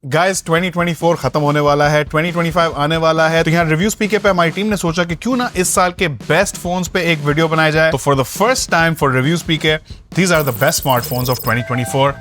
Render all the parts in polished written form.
Guys 2024 खत्म होने वाला है, 2025 आने वाला है, तो यहाँ रिव्यू स्पीकर पे हमारी टीम ने सोचा कि क्यों ना इस साल के बेस्ट फोन्स पे एक वीडियो बनाया जाए। तो for the first time for review speaker, these are the best smartphones of 2024।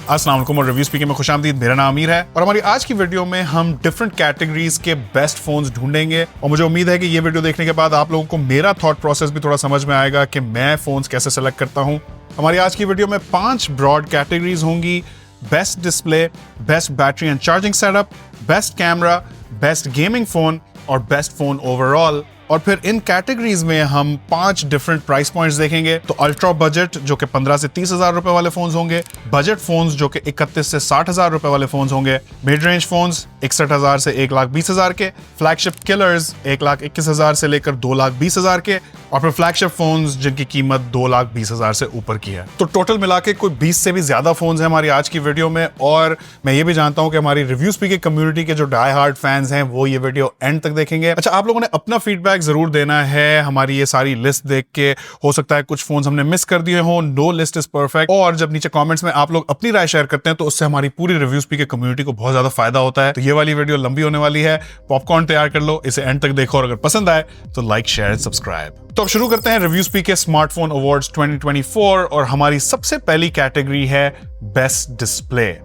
अस्सलाम वालेकुम और रिव्यू स्पीकर में खुशामदीद। मेरा नाम आमिर है और हमारी आज की वीडियो में हम डिफरेंट कैटेगरीज के बेस्ट फोन्स ढूंढेंगे और मुझे उम्मीद है कि ये वीडियो देखने के बाद आप लोगों को मेरा थॉट प्रोसेस भी थोड़ा समझ में आएगा कि मैं फोन्स कैसे सेलेक्ट करता हूं। हमारी आज की वीडियो में 5 ब्रॉड कैटेगरीज होंगी: best display, best battery and charging setup, best camera, best gaming phone और बेस्ट फोन ओवरऑल। और फिर इन कैटेगरीज में हम 5 डिफरेंट प्राइस पॉइंट्स देखेंगे। तो अल्ट्रा बजट जो कि 15 से 30 हजार रुपए वाले फोन्स होंगे, बजट फोन्स जो कि 31 से 60 हजार रुपए वाले फोन्स होंगे, मिड रेंज फोन्स 61 हजार से 1,20,000 के, फ्लैगशिप किलर्स 1,21,000 से लेकर 2,20,000 के, और फिर फ्लैगशिप फोन्स जिनकी कीमत 2,20,000 से ऊपर की है। तो टोटल मिला के कोई 20 से भी ज्यादा फोन्स हैं हमारी आज की वीडियो में। और मैं ये भी जानता हूं कि हमारी रिव्यू स्पीकर कम्युनिटी के जो डाई हार्ड फैंस हैं वो ये वीडियो एंड तक देखेंगे। अच्छा, आप लोगों ने अपना फीडबैक जरूर देना है हमारी ये सारी लिस्ट देख के। हो सकता है कुछ फोन्स हमने मिस कर दिए हो, नो लिस्ट इज परफेक्ट। और जब नीचे कमेंट्स में आप लोग अपनी राय शेयर करते हैं तो उससे हमारी पूरी रिव्यू स्पीकर कम्युनिटी को बहुत ज्यादा फायदा होता है। तो ये वाली वीडियो लंबी होने वाली है, पॉपकॉर्न तैयार कर लो, इसे एंड तक देखो और अगर पसंद आए तो लाइक, शेयर एंड सब्सक्राइब। तो अब शुरू करते हैं रिव्यू स्पीकर स्मार्टफोन अवार्ड्स 2024 और हमारी सबसे पहली कैटेगरी है बेस्ट डिस्प्ले।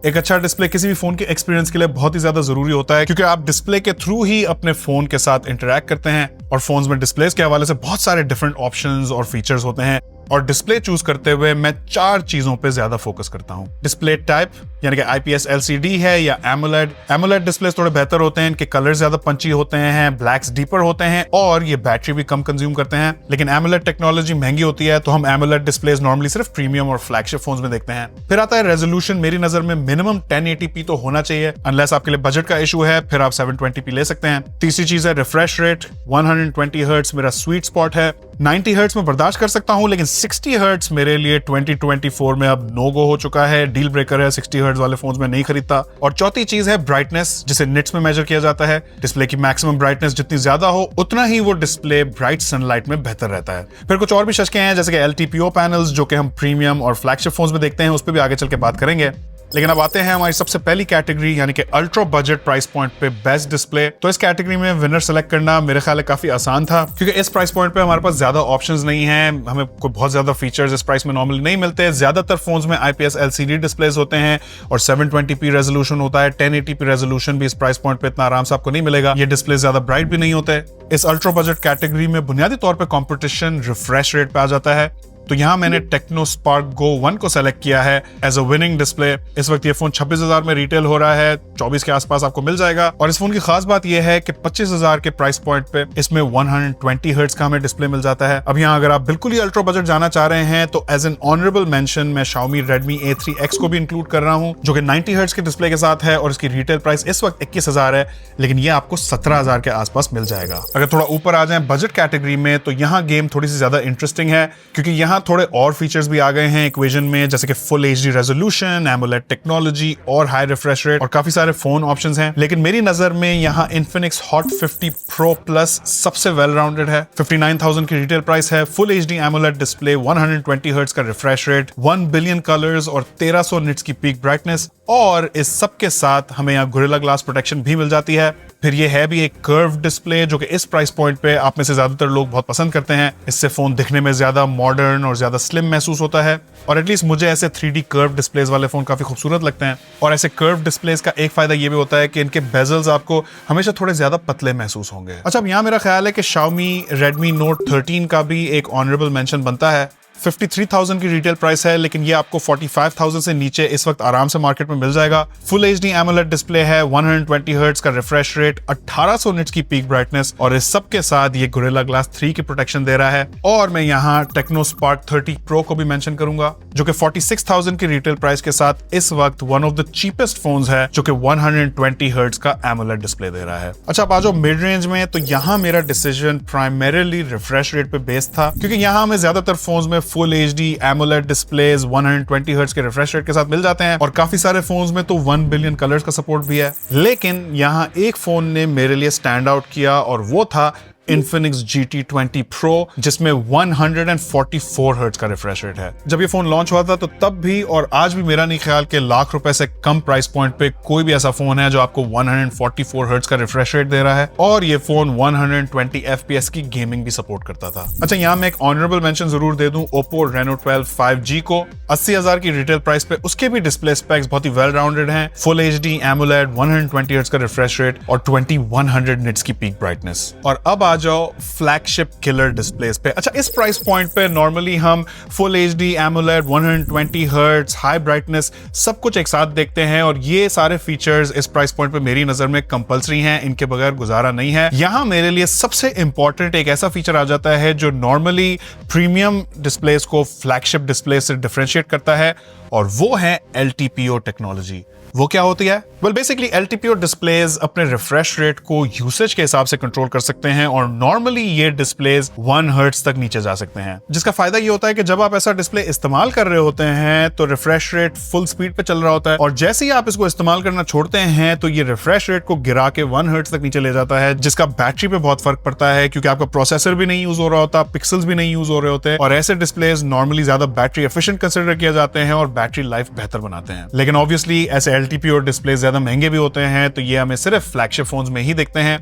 एक अच्छा डिस्प्ले किसी भी फोन के एक्सपीरियंस के लिए बहुत ही ज्यादा जरूरी होता है, क्योंकि आप डिस्प्ले के थ्रू ही अपने फोन के साथ इंटरैक्ट करते हैं और फोन्स में डिस्प्लेस के हवाले से बहुत सारे डिफरेंट ऑप्शंस और फीचर्स होते हैं। और डिस्प्ले चूज करते हुए मैं 4 चीजों पे ज्यादा फोकस करता हूं। डिस्प्ले टाइप, यानी कि आईपीएस एलसीडी है या एमोलेड। एमोलेड डिस्प्ले थोड़े बेहतर होते हैं, इनके कलर ज्यादा पंची होते हैं, ब्लैक्स डीपर होते हैं और ये बैटरी भी कम कंज्यूम करते हैं। लेकिन एमोलेड टेक्नोलॉजी महंगी होती है, तो हम एमोलेड डिस्प्लेस नॉर्मली सिर्फ प्रीमियम और फ्लैगशिप फोन्स में देखते हैं। फिर आता है रेजोल्यूशन। मेरी नजर में मिनिमम 1080p तो होना चाहिए, अनलेस आपके लिए बजट का इशू है, फिर आप 720p ले सकते हैं। तीसरी चीज है रिफ्रेश रेट। 120 हर्ट्ज मेरा स्वीट स्पॉट है। 90 हर्ट्ज में बर्दाश्त कर सकता हूं, लेकिन 60 हर्ट्ज मेरे लिए 2024 में अब नो गो हो चुका है, डील ब्रेकर है। 60 हर्ट्ज वाले फोन्स में नहीं खरीदता। और चौथी चीज है ब्राइटनेस, जिसे निट्स में मेजर किया जाता है। डिस्प्ले की मैक्सिमम ब्राइटनेस जितनी ज्यादा हो उतना ही वो डिस्प्ले ब्राइट सनलाइट में बेहतर रहता है। फिर कुछ और भी शशके हैं, जैसे कि एलटीपीओ पैनल्स जो कि हम प्रीमियम और फ्लैगशिप फोन्स में देखते हैं, उस पर भी आगे चल के बात करेंगे। लेकिन अब आते हैं हमारी सबसे पहली कैटेगरी, यानी कि अल्ट्रा बजट प्राइस पॉइंट पे बेस्ट डिस्प्ले। तो इस कैटेगरी में विनर सेलेक्ट करना मेरे ख्याल है काफी आसान था, क्योंकि इस प्राइस पॉइंट पे हमारे पास ज्यादा ऑप्शंस नहीं हैं। हमें कोई बहुत ज्यादा फीचर्स इस प्राइस में नॉर्मली नहीं मिलते। ज्यादातर फोन्स में आईपीएस एलसीडी डिस्प्लेस होते हैं और 720p रेजोल्यूशन होता है। 1080p रेजोल्यूशन भी इस प्राइस पॉइंट पे इतना आराम से आपको नहीं मिलेगा। ये डिस्प्ले ज्यादा ब्राइट भी नहीं होते। इस अल्ट्रा बजट कैटेगरी में बुनियादी तौर पर कॉम्पिटिशन रिफ्रेश रेट पे आ जाता है। तो यहां मैंने टेक्नो स्पार्क गो 1 को सेलेक्ट किया है एज अ विनिंग डिस्प्ले। इस वक्त ये फोन 26,000 में रिटेल हो रहा है, 24 के आसपास आपको मिल जाएगा। और इस फोन की खास बात यह है कि 25,000 के प्राइस पॉइंट पे इसमें 120 हर्ट्ज का हमें डिस्प्ले मिल जाता है। अब यहाँ अगर आप बिल्कुल ही अल्ट्रा बजट जाना चाह रहे हैं तो एज एन ऑनरेबल मेंशन मैं Xiaomi Redmi A3X को भी इंक्लूड कर रहा हूं, जो कि 90 हर्ट्ज के डिस्प्ले के साथ है और इसकी रिटेल प्राइस इस वक्त 21,000 है, लेकिन ये आपको 17,000 के आसपास मिल जाएगा। अगर थोड़ा ऊपर आ जाए बजट कैटेगरी में तो यहाँ गेम थोड़ी सी ज्यादा इंटरेस्टिंग है, क्योंकि यहाँ थोड़े और फीचर्स भी आ गए हैं इक्वेशन में, जैसे कि full HD resolution, AMOLED technology और हाई रिफ्रेश रेट और काफी सारे फोन ऑप्शंस हैं। लेकिन मेरी नजर में यहाँ Infinix Hot 50 Pro Plus सबसे वेल राउंडेड है। 59,000 की रिटेल प्राइस है, full HD AMOLED display, 120 hertz का रिफ्रेश रेट, 1 बिलियन कलर्स और 1300 निट्स की पीक ब्राइटनेस। और इस सब के साथ हमें यहाँ गोरिल्ला ग्लास प्रोटेक्शन भी मिल जाती है। फिर ये है भी एक कर्व डिस्प्ले, जो कि इस प्राइस पॉइंट पे आप में से ज्यादातर लोग बहुत पसंद करते हैं। इससे फोन दिखने में ज्यादा मॉडर्न और ज्यादा स्लिम महसूस होता है, और एटलीस्ट मुझे ऐसे 3D कर्व डिस्प्लेस वाले फोन काफी खूबसूरत लगते हैं। और ऐसे कर्व डिस्प्लेस का एक फायदा ये भी होता है कि इनके बेजल्स आपको हमेशा थोड़े ज्यादा पतले महसूस होंगे। अच्छा, अब यहाँ मेरा ख्याल है कि Xiaomi Redmi Note 13 का भी एक ऑनरेबल मेंशन बनता है। 53,000 की रिटेल प्राइस है, लेकिन ये आपको 45,000 से नीचे इस वक्त आराम से मार्केट में मिल जाएगा। फुल एचडी एमोलेड डिस्प्ले है, 120 हर्ट्ज का रिफ्रेश रेट, 1800 निट्स की पीक ब्राइटनेस और इस सब के साथ ये गोरिल्ला ग्लास 3 की प्रोटेक्शन दे रहा है। और मैं यहाँ टेक्नो स्पार्क 30 प्रो को भी मेंशन करूंगा, जो कि 46,000 की रिटेल प्राइस के साथ इस वक्त one of the cheapest phones है, जो कि 120 हर्ट्ज का एमोलेड डिस्प्ले दे रहा है। अच्छा, अब आ जाओ मिड रेंज में, तो यहाँ मेरा डिसीजन प्राइमरीली रिफ्रेश रेट पे बेस्ड था, क्योंकि यहाँ हमें ज्यादातर फोन्स में full HD AMOLED displace 120 hertz के रिफ्रेश रेट के साथ मिल जाते हैं और काफी सारे फोन्स में तो 1 बिलियन कलर्स का सपोर्ट भी है। लेकिन यहाँ एक फोन ने मेरे लिए स्टैंड आउट किया और वो था Infinix GT20 Pro, जिसमें 144 हर्ट्ज का रिफ्रेश रेट है। जब ये फोन लॉन्च हुआ था तो तब भी और आज भी मेरा नहीं ख्याल कि लाख रुपए से कम प्राइस पॉइंट पे कोई भी ऐसा फोन है जो आपको 144 हर्ट्ज का रिफ्रेश रेट दे रहा है, और ये फोन 120 FPS की गेमिंग भी सपोर्ट करता था। अच्छा, यहाँ मैं एक ऑनरेबल मेंशन जरूर दे दूं Oppo Reno 12 5G को। 80,000 की रिटेल प्राइस पे उसके भी डिस्प्ले स्पेक्स बहुत ही वेल राउंडेड हैं। फुल HD AMOLED, 120 हर्ट्ज का रिफ्रेश रेट और 2100 निट्स की पीक ब्राइटनेस। और अब आ जाओ फ्लैगशिप किलर डिस्प्लेस पे। अच्छा, इस प्राइस पॉइंट पे नॉर्मली हम full HD AMOLED, 120 hertz, high brightness सब कुछ एक साथ देखते हैं, और ये सारे फीचर्स इस प्राइस पॉइंट पे मेरी नजर में कंपलसरी हैं, इनके बगैर गुजारा नहीं है। यहां मेरे लिए सबसे इंपॉर्टेंट एक ऐसा फीचर आ जाता है जो नॉर्मली प्रीमियम डिस्प्लेस को फ्लैगशिप डिस्प्ले से डिफरेंशिएट करता है, और वो है LTPO टेक्नोलॉजी। वो क्या होती है? बेसिकली LTPO डिस्प्लेज अपने रिफ्रेश रेट को यूसेज के हिसाब से कंट्रोल कर सकते हैं, और नॉर्मली ये डिस्प्लेज 1 हर्ट्ज तक नीचे जा सकते हैं, जिसका फायदा ये होता है कि जब आप ऐसा डिस्प्ले इस्तेमाल कर रहे होते हैं तो रिफ्रेश रेट फुल स्पीड पे चल रहा होता है, और जैसे ही आप इसको इस्तेमाल करना छोड़ते हैं तो ये रिफ्रेश रेट को गिरा के 1 हर्ट्ज तक नीचे ले जाता है, जिसका बैटरी पे बहुत फर्क पड़ता है, क्योंकि आपका प्रोसेसर भी नहीं यूज हो रहा होता, पिक्सल्स भी नहीं यूज हो रहे होते, और ऐसे डिस्प्लेज नॉर्मली ज्यादा बैटरी एफिशिएंट कंसिडर किए जाते हैं और बैटरी लाइफ बेहतर बनाते हैं। लेकिन ऑब्वियसली ऐसे LTPO डिस्प्ले ज्यादा महंगे भी होते हैं, तो ये हमें सिर्फ फ्लैगशिप फोन्स में ही दिखते हैं।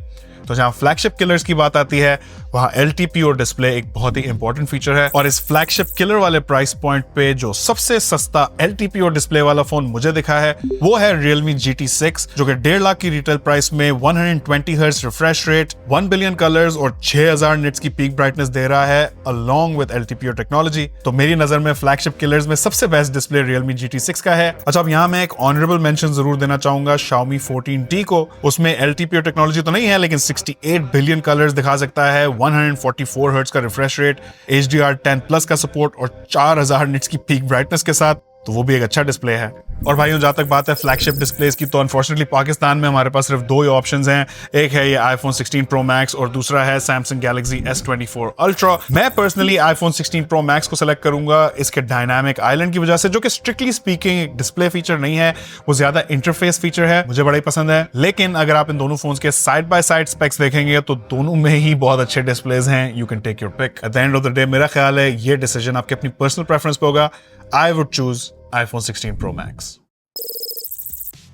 तो जहां फ्लैगशिप किलर्स की बात आती है वहां LTPO डिस्प्ले एक बहुत ही इंपॉर्टेंट फीचर है, और इस फ्लैगशिप किलर वाले प्राइस पॉइंट पे जो सबसे सस्ता LTPO डिस्प्ले वाला फोन मुझे दिखा है वो है Realme GT6, जो कि 1.5 लाख की रिटेल प्राइस में 120 hertz refresh rate, 1 billion colours और 6000 निट्स की पीक ब्राइटनेस दे रहा है अलोंग विद LTPO टेक्नोलॉजी। तो मेरी नजर में फ्लैगशिप किलर्स में सबसे बेस्ट डिस्प्ले Realme GT6 का है। अच्छा, अब यहाँ मैं एक ऑनरेबल मेंशन जरूर देना चाहूंगा Xiaomi 14T को। उसमें LTPO टेक्नोलॉजी तो नहीं है, लेकिन 68 बिलियन कलर्स दिखा सकता है, 144 हर्ट्ज का रिफ्रेश रेट, HDR10+ का सपोर्ट और 4000 निट्स की पीक ब्राइटनेस के साथ, तो वो भी एक अच्छा डिस्प्ले है। और भाइयों, जहां तक बात है फ्लैगशिप डिस्प्लेस की, तो अनफॉर्चुनेटली पाकिस्तान में हमारे पास सिर्फ 2 ही ऑप्शंस हैं। एक है ये iPhone 16 Pro Max और दूसरा है Samsung Galaxy S24 Ultra। मैं पर्सनली iPhone 16 Pro Max को सेलेक्ट करूंगा इसके डायनामिक आइलैंड की वजह से, जो कि स्ट्रिक्टली स्पीकिंग डिस्प्ले फीचर नहीं है, वो ज्यादा इंटरफेस फीचर है, मुझे बड़ा ही पसंद है। लेकिन अगर आप इन दोनों फोन्स के साइड बाय साइड स्पेक्स देखेंगे तो दोनों में ही बहुत अच्छे डिस्प्लेज हैं। You can take your pick. At the end of the day मेरा ख्याल है ये डिसीजन आपके अपनी पर्सनल प्रेफरेंस पे होगा। आई would choose iPhone 16 Pro Max।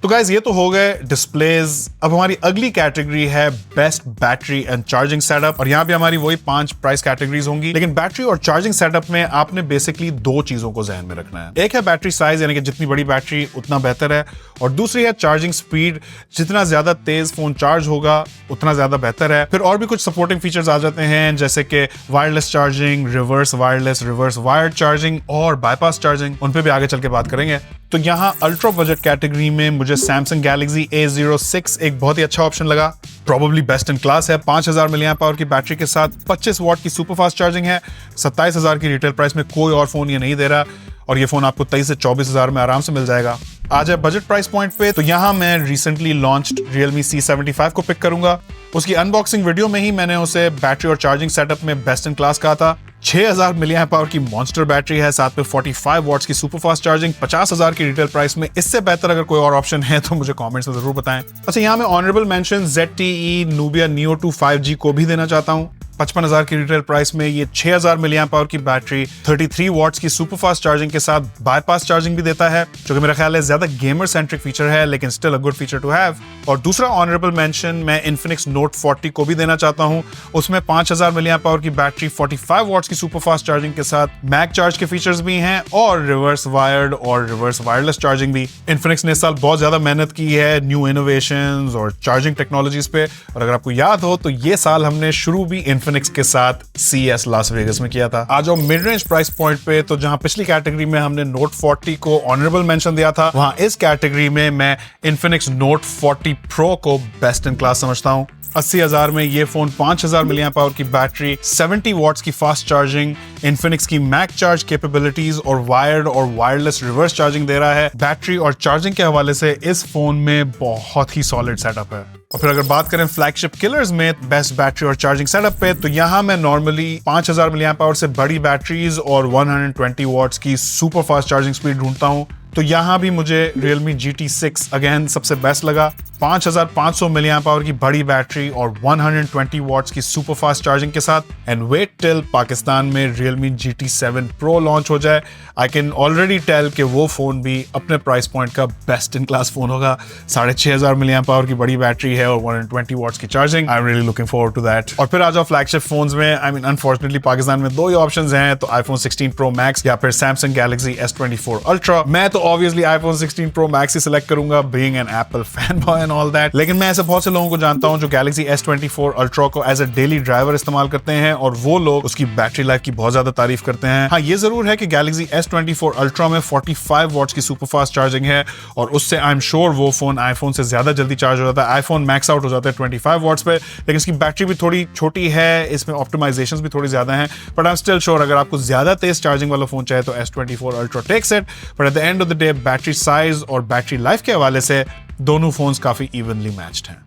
तो गाइज, ये तो हो गए डिस्प्लेज। अब हमारी अगली कैटेगरी है best battery and charging setup, और यहाँ पे हमारी वही 5 प्राइस कैटेगरीज होंगी। लेकिन बैटरी और चार्जिंग सेटअप में आपने बेसिकली 2 चीजों को ध्यान में रखना है। एक है बैटरी साइज, यानी कि जितनी बड़ी बैटरी उतना बेहतर है, और दूसरी है चार्जिंग स्पीड, जितना ज्यादा तेज फोन चार्ज होगा उतना ज्यादा बेहतर है। फिर और भी कुछ सपोर्टिंग फीचर्स आ जाते हैं, जैसे कि wireless charging, reverse wireless, reverse wired charging और बाईपास चार्जिंग। उन पे भी आगे चल के बात करेंगे। तो यहाँ अल्ट्रा बजट कैटेगरी में मुझे Samsung Galaxy A06 एक बहुत ही अच्छा ऑप्शन लगा। प्रोबेबली बेस्ट इन क्लास है। 5000 मिलियन पावर की बैटरी के साथ 25 वॉट की सुपर फास्ट चार्जिंग है। 27,000 की रिटेल प्राइस में कोई और फोन ये नहीं दे रहा, और ये फोन आपको 23 से 24,000 में आराम से मिल जाएगा। आ जाए बजट प्राइस पॉइंट पे, तो यहाँ मैं रिसेंटली लॉन्च्ड Realme C75 को पिक करूंगा। उसकी अनबॉक्सिंग वीडियो में ही मैंने उसे बैटरी और चार्जिंग सेटअप में बेस्ट इन क्लास कहा था। 6000 मिलियन पावर की मॉन्स्टर बैटरी है, साथ में 45 वॉट्स की सुपर फास्ट चार्जिंग। 50,000 की रिटेल प्राइस में इससे बेहतर अगर कोई और ऑप्शन है तो मुझे कमेंट्स में जरूर बताएं। अच्छा, यहाँ मैं honourable mention ZTE Nubia Neo 2 5G को भी देना चाहता हूँ। 55,000 की रिटेल प्राइस में ये 6000 मिलियन पावर की बैटरी, 33 वॉट्स की सुपर फास्ट चार्जिंग के साथ बाईपास चार्जिंग भी देता है, जो कि मेरा ख्याल है ज्यादा गेमर सेंट्रिक फीचर है, लेकिन still a good feature to have. और दूसरा ऑनरेबल मेंशन मैं Infinix Note 40 को भी देना चाहता हूं। उसमें 5000 मिलियन पावर की बैटरी, 45 वॉट्स की सुपर फास्ट चार्जिंग के साथ मैग चार्ज के फीचर्स भी हैं, और रिवर्स वायर्ड और रिवर्स वायरलेस चार्जिंग भी। Infinix ने इस साल बहुत ज्यादा मेहनत की है न्यू इनोवेशंस और चार्जिंग टेक्नोलॉजीज पे, और अगर आपको याद हो तो ये साल हमने शुरू भी Infinix के साथ CES लास वेगस में किया था। आ जाओ मिड रेंज प्राइस पॉइंट पे, तो जहां पिछली कैटेगरी में हमने Note 40 को ऑनरेबल मेंशन दिया था, वहां इस कैटेगरी में मैं Infinix Note 40 Pro को बेस्ट इन क्लास समझता हूं। 80,000 में ये फोन 5000 मिलियन पावर की बैटरी, 70 वॉट्स की फास्ट चार्जिंग, Infinix की मैग चार्ज कैपेबिलिटीज और वायर्ड और वायरलेस रिवर्स चार्जिंग दे रहा है। बैटरी और चार्जिंग के हवाले से इस फोन में बहुत ही सॉलिड सेटअप है। और फिर अगर बात करें फ्लैगशिप किलर्स में बेस्ट बैटरी और चार्जिंग सेटअप पे, तो यहां मैं नॉर्मली 5000 मिलियन पावर से बड़ी बैटरीज और 120 वॉट्स की सुपर फास्ट चार्जिंग स्पीड ढूंढता हूं। तो यहाँ भी मुझे Realme GT6 अगेन सबसे बेस्ट लगा। 5500 मिली एम्प आवर की बड़ी बैटरी और 120 वॉट्स की सुपर फास्ट चार्जिंग के साथ। एंड वेट टिल पाकिस्तान में Realme GT7 Pro लॉन्च हो जाए। आई कैन ऑलरेडी टेल कि वो फोन भी अपने प्राइस पॉइंट का बेस्ट इन क्लास फोन होगा। 6500 मिली एम्प आवर की बड़ी बैटरी है और 120 वॉट्स की charging. I am really looking forward to that. और फिर आ जाओ फ्लैगशिप फोन्स में। आई मीन अनफॉर्चुनेटली पाकिस्तान में दो ही ऑप्शंस हैं, तो iPhone 16 Pro Max या फिर Samsung Galaxy S24 Ultra। मैं तो ऑब्वियसली iPhone 16 Pro Max ही सिलेक्ट करूंगा, being an Apple fanboy and all that. लेकिन मैं ऐसे बहुत से लोगों को जानता हूं जो Galaxy S24 Ultra को एज अ डेली ड्राइवर इस्तेमाल करते हैं और वो लोग उसकी बैटरी लाइफ की बहुत ज्यादा तारीफ करते हैं। हाँ, ये जरूर है कि Galaxy S24 Ultra में 45 वॉट्स की सुपर फास्ट चार्जिंग है और उससे आई एम श्योर वो फोन आईफोन से ज्यादा जल्दी चार्ज हो जाता है। आईफोन मैक्स आउट हो जाता है 25 वॉट्स पे, लेकिन इसकी बैटरी भी थोड़ी छोटी है, इसमें ऑप्टिमाइजेशंस भी थोड़ी ज्यादा हैं। But I am still sure अगर आपको ज्यादा तेज चार्जिंग वाला फोन चाहिए तो S24 Ultra takes it. But at the end of the day battery size और बैटरी लाइफ के हवाले से दोनों फोन्स काफी इवनली मैच्ड हैं।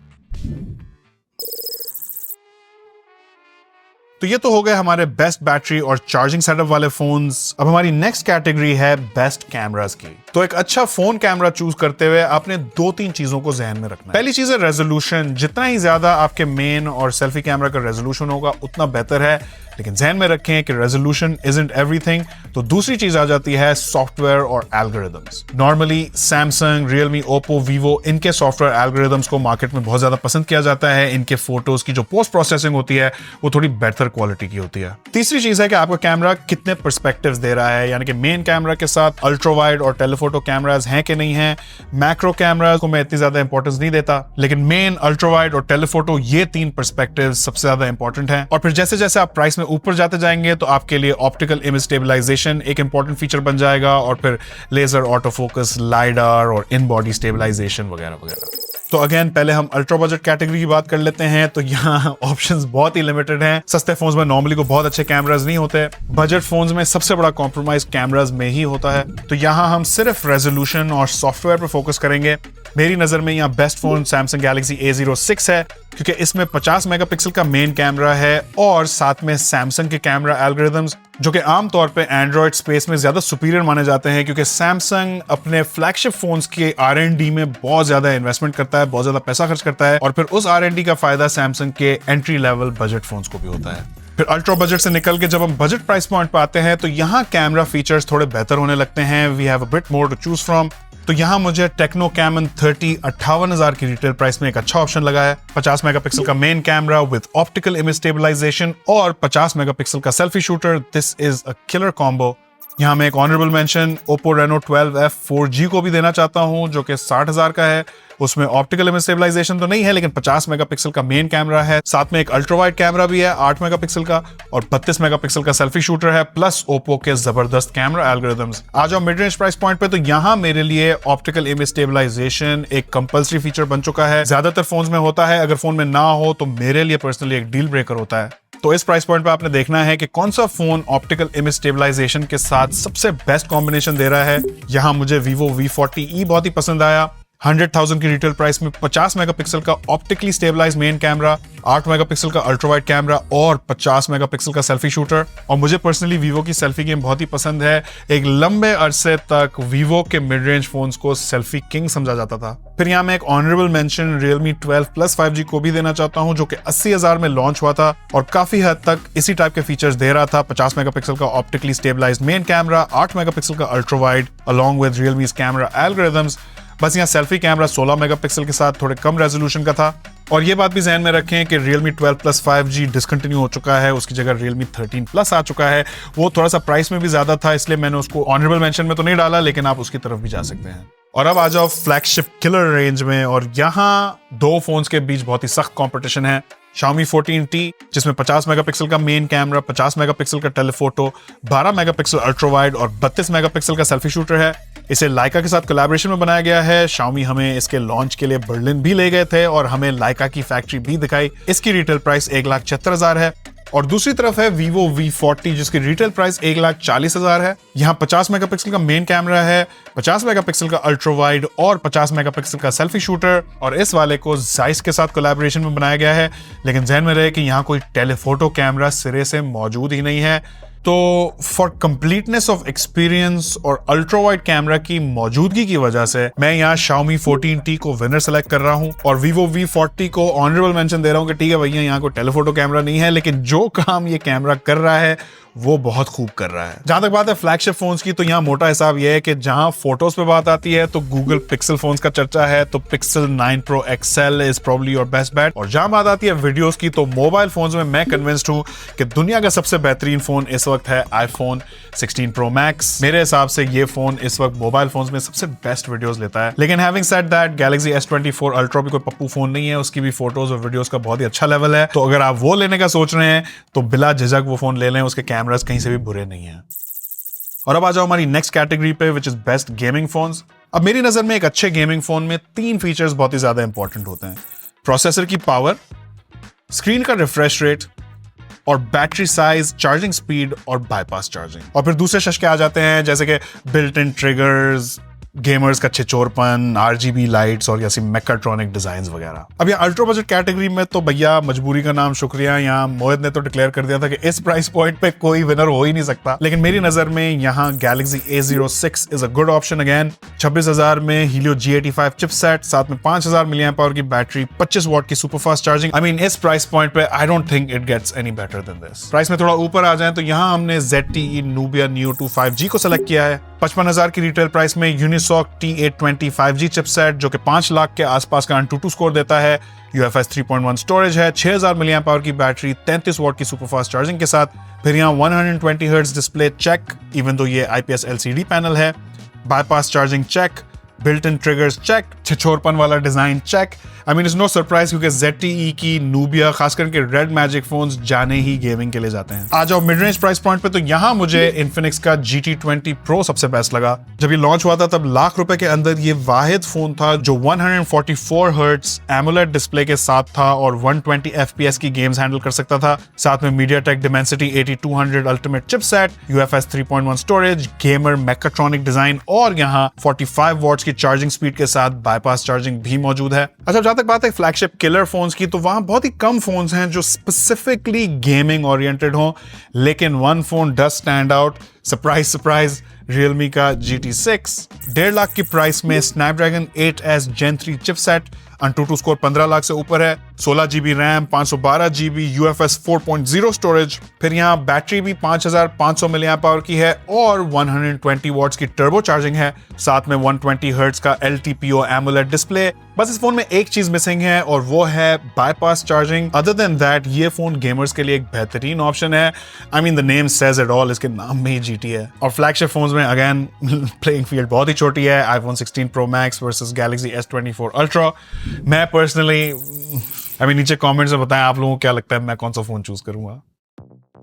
तो ये तो हो गए हमारे बेस्ट बैटरी और चार्जिंग सेटअप वाले फोन्स। अब हमारी नेक्स्ट कैटेगरी है बेस्ट कैमरास की। तो एक अच्छा फोन कैमरा चूज करते हुए आपने 2-3 चीजों को ध्यान में रखना है। पहली चीज है रेजोल्यूशन। जितना ही ज्यादा आपके मेन और सेल्फी कैमरा का रेजोल्यूशन होगा उतना बेहतर है, लेकिन ध्यान में रखें कि रेजोल्यूशन इजंट एवरीथिंग। तो दूसरी चीज आ जाती है सॉफ्टवेयर और algorithms. Normally Samsung, Realme, Oppo, Vivo, इनके सॉफ्टवेयर एल्गोरिदम्स को मार्केट में बहुत ज्यादा पसंद किया जाता है। इनके फोटोज की जो पोस्ट प्रोसेसिंग होती है वो थोड़ी बेहतर क्वालिटी की होती है। तीसरी चीज है कि आपका कैमरा कितने पर्सपेक्टिव्स दे रहा है, यानी कि मेन कैमरा के साथ अल्ट्रा वाइड और टेलीफोटो कैमरास हैं कि नहीं है। मैक्रो कैमरा को मैं इतनी ज्यादा इंपॉर्टेंस नहीं देता, लेकिन मेन, अल्ट्रा वाइड और टेलीफोटो, ये 3 पर्सपेक्टिव सबसे ज्यादा इंपॉर्टेंट है। और फिर जैसे जैसे आप प्राइस में ऊपर जाते जाएंगे तो आपके लिए ऑप्टिकल इमेज स्टेबलाइजेशन एक इंपॉर्टेंट फीचर बन जाएगा, और फिर लेजर ऑटो फोकस, लाइडार और इन बॉडी स्टेबलाइजेशन वगैरह वगैरह। तो अगेन पहले हम अल्ट्रा बजट कैटेगरी की बात कर लेते हैं। तो यहाँ ऑप्शंस बहुत ही लिमिटेड हैं। सस्ते फोन्स में नॉर्मली को बहुत अच्छे कैमरास नहीं होते। बजट फोन्स में सबसे बड़ा कॉम्प्रोमाइज कैमरास में ही होता है। तो यहाँ हम सिर्फ रेजोल्यूशन और सॉफ्टवेयर पर फोकस करेंगे। मेरी नजर में यहाँ best phone Samsung Galaxy A06 है, क्योंकि इसमें 50 मेगापिक्सल का मेन कैमरा है और साथ में सैमसंग के कैमरा एल्गोरिदम्स जो कि आमतौर पे एंड्रॉइड स्पेस में ज्यादा सुपीरियर माने जाते हैं, क्योंकि सैमसंग अपने फ्लैगशिप फोन्स के R&D में बहुत ज्यादा इन्वेस्टमेंट करता है, बहुत ज्यादा पैसा खर्च करता है, और फिर उस R&D का फायदा सैमसंग के एंट्री लेवल बजट फोन्स को भी होता है। फिर अल्ट्रा बजट से निकल के जब हम बजट प्राइस पॉइंट पे आते हैं तो यहाँ कैमरा फीचर्स थोड़े बेहतर होने लगते हैं। We have a bit more to choose from. तो यहाँ मुझे टेक्नो कैमन 30 58,000 की रिटेल प्राइस में एक अच्छा ऑप्शन लगा है। 50 मेगापिक्सल का main camera with optical image stabilisation और 50 मेगापिक्सल का selfie shooter. This is a killer combo. यहाँ मैं एक honourable mention Oppo Reno 12F 4G को भी देना चाहता हूँ, जो कि 60,000 का है। उसमें ऑप्टिकल इमेज स्टेबलाइजेशन तो नहीं है, लेकिन 50 मेगापिक्सल का मेन कैमरा है, साथ में एक अल्ट्रा वाइड कैमरा भी है 8 मेगापिक्सल का, और 32 मेगापिक्सल का सेल्फी शूटर है, प्लस ओप्पो के जबरदस्त कैमरा एल्गोरिदम्स। आ जाओ मिड रेंज प्राइस पॉइंट पे, तो यहाँ मेरे लिए ऑप्टिकल इमेज स्टेबलाइजेशन एक कंपल्सरी फीचर बन चुका है। ज्यादातर फोन्स में होता है, अगर फोन में ना हो तो मेरे लिए पर्सनली एक डील ब्रेकर होता है। तो इस प्राइस पॉइंट पे आपने देखना है कि कौन सा फोन ऑप्टिकल इमेज स्टेबलाइजेशन के साथ सबसे बेस्ट कॉम्बिनेशन दे रहा है। यहाँ मुझे Vivo V40e बहुत ही पसंद आया। 100,000 की रिटेल प्राइस में 50 मेगापिक्सल का optically stabilise main camera, 8 megapixel का अल्ट्रा वाइड कैमरा और 50 मेगापिक्सल का सेल्फी शूटर। और मुझे पर्सनली वीवो की सेल्फी गेम बहुत ही पसंद है। एक लंबे अरसे तक वीवो के मिड रेंज फोन्स को सेल्फी किंग समझा जाता था। फिर यहाँ मैं एक honourable mention Realme 12 Plus 5G को भी देना चाहता हूँ, जो कि 80,000 में लॉन्च हुआ था और काफी हद तक इसी टाइप के फीचर्स दे रहा था। 50 मेगापिक्सल का optically stabilized main camera, 8 megapixel का ultra wide along with Realme's camera algorithms. बस यहाँ सेल्फी कैमरा 16 मेगापिक्सल के साथ थोड़े कम रेजोल्यूशन का था। और ये बात भी ध्यान में रखें कि Realme 12 Plus 5G डिसकंटिन्यू हो चुका है, उसकी जगह Realme 13 Plus आ चुका है। वो थोड़ा सा प्राइस में भी ज्यादा था, इसलिए मैंने उसको ऑनरेबल मेंशन में तो नहीं डाला, लेकिन आप उसकी तरफ भी जा सकते हैं। और अब आ जाओ फ्लैगशिप किलर रेंज में, और यहाँ दो फोन्स के बीच बहुत ही सख्त कंपटीशन है। Xiaomi 14T जिसमें 50 मेगापिक्सल का मेन कैमरा, 50 मेगापिक्सल का टेलीफोटो, 12 मेगापिक्सल अल्ट्रा वाइड और 32 मेगापिक्सल का सेल्फी शूटर है। इसे लाइका के साथ कोलैबोरेशन में बनाया गया है। Xiaomi हमें इसके लॉन्च के लिए बर्लिन भी ले गए थे और हमें लाइका की फैक्ट्री भी दिखाई। इसकी रिटेल प्राइस 1,76,000 है। और दूसरी तरफ है Vivo V40 जिसकी रिटेल प्राइस 1,40,000 है। यहाँ 50 मेगापिक्सल का मेन कैमरा है, 50 मेगापिक्सल का अल्ट्रा वाइड और 50 मेगापिक्सल का सेल्फी शूटर, और इस वाले को Zeiss के साथ कोलैबोरेशन में बनाया गया है। लेकिन ध्यान में रहे कि यहाँ कोई टेलीफोटो कैमरा सिरे से मौजूद ही नहीं है। तो फॉर कंप्लीटनेस ऑफ एक्सपीरियंस और अल्ट्रा वाइड कैमरा की मौजूदगी की वजह से मैं यहाँ Xiaomi 14T को विनर सेलेक्ट कर रहा हूँ और Vivo V40 को ऑनरेबल मेंशन दे रहा हूँ कि ठीक है भैया, यहाँ कोई टेलीफोटो कैमरा नहीं है, लेकिन जो काम ये कैमरा कर रहा है वो बहुत खूब कर रहा है। जहां तक बात है फ्लैगशिप फोन्स की, तो यहाँ मोटा हिसाब यह है कि जहां फोटोज पे बात आती है तो गूगल पिक्सल फोन्स का चर्चा है, तो Pixel 9 Pro XL is probably your best bet. और जहां बात आती है वीडियोस की, तो मोबाइल फोन्स में मैं कन्विंस्ड हूं कि दुनिया का सबसे बेहतरीन फोन इस वक्त है iPhone 16 Pro Max। मेरे हिसाब से ये फोन इस वक्त मोबाइल फोन्स में सबसे बेस्ट वीडियोस लेता है। लेकिन having said that, Galaxy S24 Ultra भी कोई पप्पू फोन नहीं है, उसकी भी फोटोज और वीडियोस का बहुत ही अच्छा लेवल है। तो अगर आप वो लेने का सोच रहे हैं तो बिला झिझक वो फोन ले लें, उसके कैमरास कहीं से भी बुरे नहीं हैं। और अब आ जाओ हमारी नेक्स्ट कैटेगरी पे, which is best gaming phones. अब मेरी नजर में एक अच्छे गेमिंग फोन में 3 फीचर्स बहुत ही ज्यादा इंपॉर्टेंट होते हैं: प्रोसेसर की पावर, स्क्रीन का रिफ्रेश रेट और बैटरी साइज, चार्जिंग स्पीड और बाईपास चार्जिंग। और फिर दूसरे शश के आ जाते हैं जैसे कि बिल्ट इन ट्रिगर्स, गेमर्स का छिछोरपन, RGB लाइट्स और ऐसी मेकाट्रॉनिक डिजाइन्स वगैरह। अब यहाँ अल्ट्रा बजट कैटेगरी में तो भैया मजबूरी का नाम शुक्रिया, यहाँ मोहित ने तो डिक्लेयर कर दिया था कि इस प्राइस पॉइंट पे कोई विनर हो ही नहीं सकता। लेकिन मेरी नजर में यहाँ Galaxy A06 is a good option again. 26,000 में Helio G85 चिपसेट, साथ में 5,000 mAh की बैटरी, 25 वॉट की सुपरफास्ट चार्जिंग। आई मीन इस प्राइस पॉइंट पे I don't think it gets any better than this. Price में थोड़ा ऊपर आ जाए तो यहाँ हमने ZTE Nubia Neo 2 5G को सेलेक्ट किया है। 55,000 की रिटेल प्राइस में Unisoc T820 5G चिपसेट, जो कि 5 लाख के आसपास का AnTuTu स्कोर देता है। UFS 3.1 स्टोरेज है, 6,000 mAh की बैटरी, 33 वॉट की सुपरफास्ट चार्जिंग के साथ। फिर यहाँ 120 हर्ट्ज डिस्प्ले चेक, इवन तो ये IPS LCD पैनल है। Bypass charging check, built in triggers check, छिछोरपन वाला design check. I mean it's no surprise क्योंकि ZTE की Nubia, खास करके रेड मैजिक फोन्स जाने ही गेमिंग के लिए जाते हैं। आ जाओ मिड रेंज प्राइस पॉइंट पे, तो यहाँ मुझे Infinix का GT20 Pro सबसे बेस्ट लगा। जब ये लॉन्च हुआ था तब लाख रुपए के अंदर ये वाहिद फोन था जो 144 हर्ट्ज AMOLED डिस्प्ले के साथ था और 120 FPS की गेम्स हैंडल कर सकता था। साथ में MediaTek Dimensity 8200 ultimate chipset, UFS 3.1 storage, gamer mechatronic design और यहाँ 45 वॉट्स की चार्जिंग स्पीड के साथ बाईपास चार्जिंग भी मौजूद है। अच्छा, जहां तक बात है फ्लैगशिप किलर फोन्स की, तो वहां बहुत ही कम फोन्स हैं जो स्पेसिफिकली गेमिंग ओरिएंटेड हो, लेकिन one phone does stand out. Surprise surprise, Realme का GT6। 1.5 लाख की प्राइस में Snapdragon 8S Gen 3 chipset, AnTuTu score 15 lakh से ऊपर है, 16 GB RAM, 512 GB UFS 4.0 storage. फिर यहाँ बैटरी भी 5,500 mAh की है और 120 वॉट्स की टर्बो चार्जिंग है। साथ में 120 हर्ट्ज का LTPO AMOLED डिस्प्ले। बस इस फोन में एक चीज मिसिंग है और वो है bypass charging. Other than that ये फोन गेमर्स के लिए एक बेहतरीन ऑप्शन है। I mean the name says it all, इसके नाम में ही GT है। और फ्लैगशिप फोन्स में अगेन प्लेइंग फील्ड बहुत ही छोटी है। iPhone 16 Pro Max versus Galaxy S24 Ultra। मैं पर्सनली नीचे कमेंट्स में बताएं आप लोगों को क्या लगता है मैं कौन सा फोन चूज करूंगा।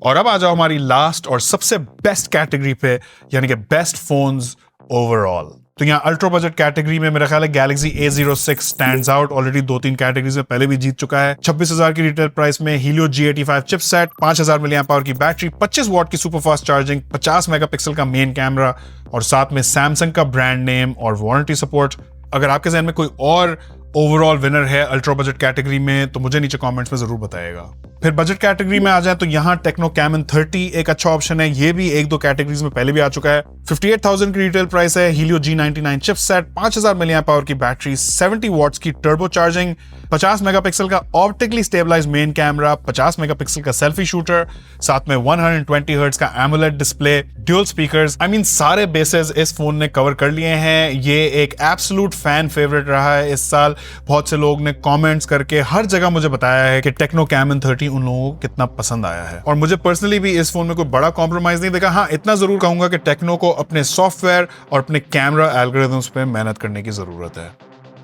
और अब आ जाओ हमारी लास्ट और सबसे बेस्ट कैटेगरी पे, यानी कि बेस्ट फोन्स ओवरऑल। तो यहाँ अल्ट्रा बजट कैटेगरी में मेरा ख्याल है Galaxy A06 stands out. Already 2-3 categories में पहले भी जीत चुका है। 26,000 की रिटेल प्राइस में Helio G85 चिपसेट, 5,000 mAh की बैटरी, 25 वॉट की सुपरफास्ट चार्जिंग, 50 मेगापिक्सल का मेन कैमरा और साथ में सैमसंग का ब्रांड नेम और वारंटी सपोर्ट। अगर आपके जहन में कोई और ओवरऑल विनर है अल्ट्रा बजट कैटेगरी में तो मुझे नीचे कमेंट्स में जरूर बताइएगा। फिर बजट कैटेगरी में आ जाए तो यहाँ टेक्नो कैमन 30 एक अच्छा ऑप्शन है। ये भी 1-2 कैटेगरीज में पहले भी आ चुका है। 58,000 की रिटेल प्राइस है। Helio G99 चिपसेट, 5,000 mAh की बैटरी, 70 वॉट्स की टर्बो चार्जिंग, 50 मेगापिक्सल का optically stabilise main camera, 50 megapixel का सेल्फी शूटर, साथ में 120 हर्ट्ज का AMOLED display, dual speakers. I mean सारे बेसेस इस फोन ने कवर कर लिए हैं। ये एक एब्सोल्यूट फैन फेवरेट रहा है इस साल। बहुत से लोग ने कमेंट्स करके हर जगह मुझे बताया है कि टेक्नो कैमन 30 उन लोगों को कितना पसंद आया है। और मुझे पर्सनली भी इस फोन में कोई बड़ा कॉम्प्रोमाइज नहीं देखा। हाँ, इतना जरूर कहूंगा कि टेक्नो को अपने सॉफ्टवेयर और अपने कैमरा एल्गोरिथम्स पे मेहनत करने की जरूरत है।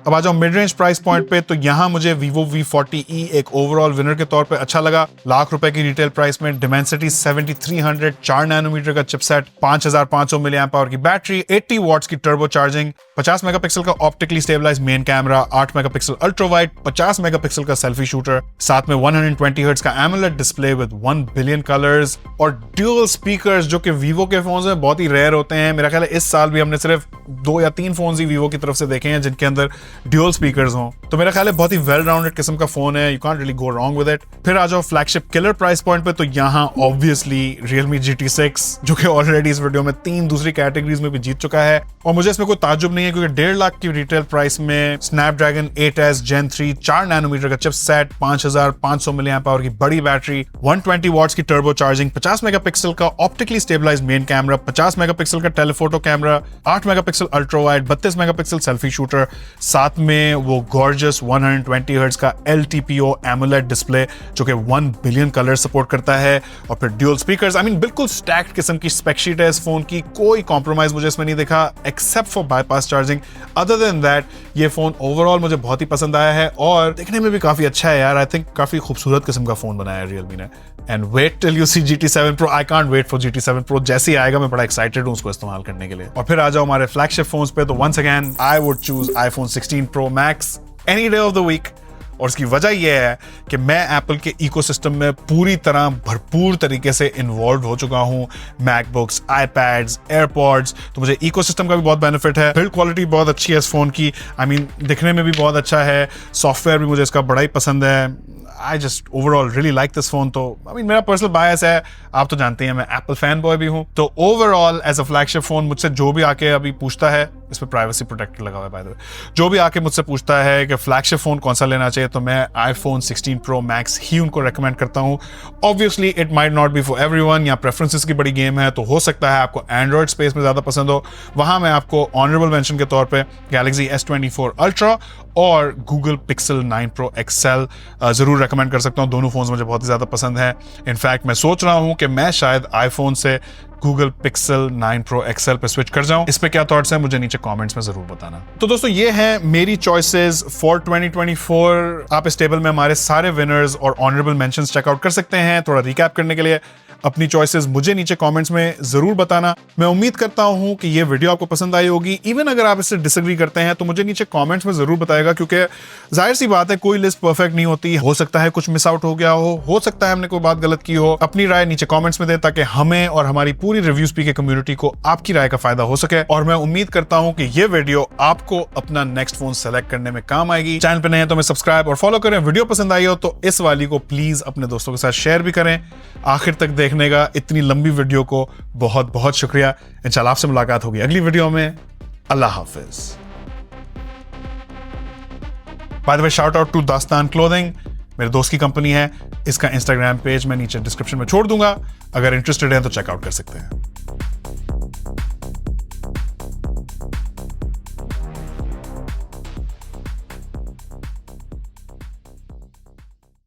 अब आ जाओ मिड रेंज प्राइस पॉइंट पे, तो यहाँ मुझे Vivo V40e एक ओवरऑल विनर के तौर पे अच्छा लगा। लाख रुपए की रिटेल प्राइस में Dimensity 7300 4 नैनोमीटर का चिपसेट, 5,500 mAh की बैटरी, 80 वॉट्स की टर्बो चार्जिंग, 50 मेगापिक्सल का optically stabilise main camera, 8 megapixel ultra wide, 50 megapixel का सेल्फी शूटर, साथ में 120 हर्ट्ज का AMOLED display with 1 billion colours और ड्यूल स्पीकर्स, जो कि Vivo के फोन्स में बहुत ही रेयर होते हैं। मेरा ख्याल है इस साल भी हमने सिर्फ 2 या 3 फोन्स ही Vivo की तरफ से देखे हैं जिनके अंदर ड्यूअल स्पीकर्स हों, तो मेरा ख्याल है बहुत ही वेल राउंडेड किस्म का फोन है, you can't really go wrong with it. फिर आ जाओ फ्लैगशिप किलर प्राइस पॉइंट पे, तो यहाँ ऑब्वियसली Realme GT6 जो कि ऑलरेडी इस वीडियो में 3 दूसरी कैटेगरीज में भी जीत चुका है, और मुझे इसमें कोई ताज्जुब नहीं है क्योंकि 1.5 लाख की रिटेल प्राइस में Snapdragon 8s Gen 3 4 नैनोमीटर का चिपसेट, 5500 मिलियम्प आवर की बड़ी बैटरी, 120 वॉट्स की टर्बो चार्जिंग, 50 मेगापिक्सल का optically stabilized main camera, 50 megapixel का telephoto camera, 8 megapixel ultra wide, 32 megapixel selfie shooter, साथ में वो गॉर्जियस 120 हर्ट्ज का LTPO AMOLED डिस्प्ले जो कि 1 बिलियन कलर सपोर्ट करता है, और फिर ड्यूअल स्पीकर्स। आई मीन बिल्कुल स्टैक्ड किस्म की स्पेक शीट है इस फोन की, कोई कॉम्प्रोमाइज मुझे इसमें नहीं दिखा except for bypass charging. Other than that ये फोन ओवरऑल मुझे बहुत ही पसंद आया है, और देखने में भी काफी अच्छा है यार। आई थिंक काफी खूबसूरत किस्म का फोन बनाया है Realme ने। And wait till you see GT7 Pro, I can't wait for GT7 Pro, जैसे ही आएगा मैं बड़ा एक्साइटेड हूं उसको इस्तेमाल करने के लिए। और फिर आ जाओ हमारे फ्लैगशिप फोन्स पे, तो once again I would choose iPhone 16 Pro Max any day of the week, और इसकी वजह यह है कि मैं एप्पल के इकोसिस्टम में पूरी तरह भरपूर तरीके से इन्वॉल्व हो चुका हूं। मैकबुक्स, आईपैड्स, एयरपॉड्स, तो मुझे इकोसिस्टम का भी बहुत बेनिफिट है। बिल्ड क्वालिटी बहुत अच्छी है इस फोन की, आई मीन दिखने में भी बहुत अच्छा है, सॉफ्टवेयर भी मुझे इसका बड़ा ही पसंद है। I just overall really like this phone. तो आई मीन मेरा पर्सनल बायस है, आप तो जानते हैं मैं एप्पल फैन बॉय भी हूं। तो overall as a flagship phone मुझसे जो भी आके अभी पूछता है, इस पे प्राइवेसी प्रोटेक्टर लगा हुआ है बाय द वे, जो भी आके मुझसे पूछता है कि फ्लैगशिप फोन कौन सा लेना चाहिए, तो मैं iPhone 16 Pro Max ही उनको रेकमेंड करता हूं। Obviously it might not be for everyone, या प्रेफरेंसेस की बड़ी गेम है, तो हो सकता है आपको एंड्रॉइड स्पेस में ज्यादा पसंद हो। वहां मैं आपको ऑनरेबल मेंशन के तौर पे Galaxy S24 Ultra और Google Pixel 9 Pro XL जरूर रेकमेंड कर सकता हूं। दोनों फोन्स मुझे बहुत ही ज्यादा पसंद है। इनफैक्ट मैं सोच रहा हूं कि मैं शायद आईफोन से Google Pixel 9 Pro XL पे स्विच कर जाऊं। इस पे क्या थॉट्स हैं मुझे नीचे कमेंट्स में जरूर बताना। तो दोस्तों ये हैं मेरी चॉइसेस फॉर 2024। आप इस टेबल में हमारे सारे विनर्स और ऑनरेबल मेंशंस चेकआउट कर सकते हैं। थोड़ा रिकैप करने के लिए अपनी चॉइसेस मुझे नीचे कमेंट्स में जरूर बताना। मैं उम्मीद करता हूं कि ये वीडियो आपको पसंद आई होगी। इवन अगर आप इससे डिसएग्री करते हैं तो मुझे नीचे कमेंट्स में जरूर बताएगा, क्योंकि जाहिर सी बात है कोई लिस्ट परफेक्ट नहीं होती, हो सकता है कुछ मिस आउट हो गया हो सकता है हमने कोई बात गलत की हो। अपनी राय नीचे कमेंट्स में दें ताकि हमें और हमारी पूरी रिव्यू स्पीक कम्युनिटी को आपकी राय का फायदा हो सके। और मैं उम्मीद करता हूं कि ये वीडियो आपको अपना नेक्स्ट फोन सेलेक्ट करने में काम आएगी। चैनल पे नए हैं तो मैं सब्सक्राइब और फॉलो करें। वीडियो पसंद आई हो तो इस वाली को प्लीज अपने दोस्तों के साथ शेयर भी करें। आखिर तक देखने का, इतनी लंबी वीडियो को बहुत बहुत शुक्रिया। इंशाल्लाह आपसे मुलाकात होगी अगली वीडियो में। अल्लाह हाफिज। By the way shout out to Dastaan clothing, मेरे दोस्त की कंपनी है। इसका इंस्टाग्राम पेज मैं नीचे डिस्क्रिप्शन में छोड़ दूंगा, अगर इंटरेस्टेड है तो चेकआउट कर सकते हैं।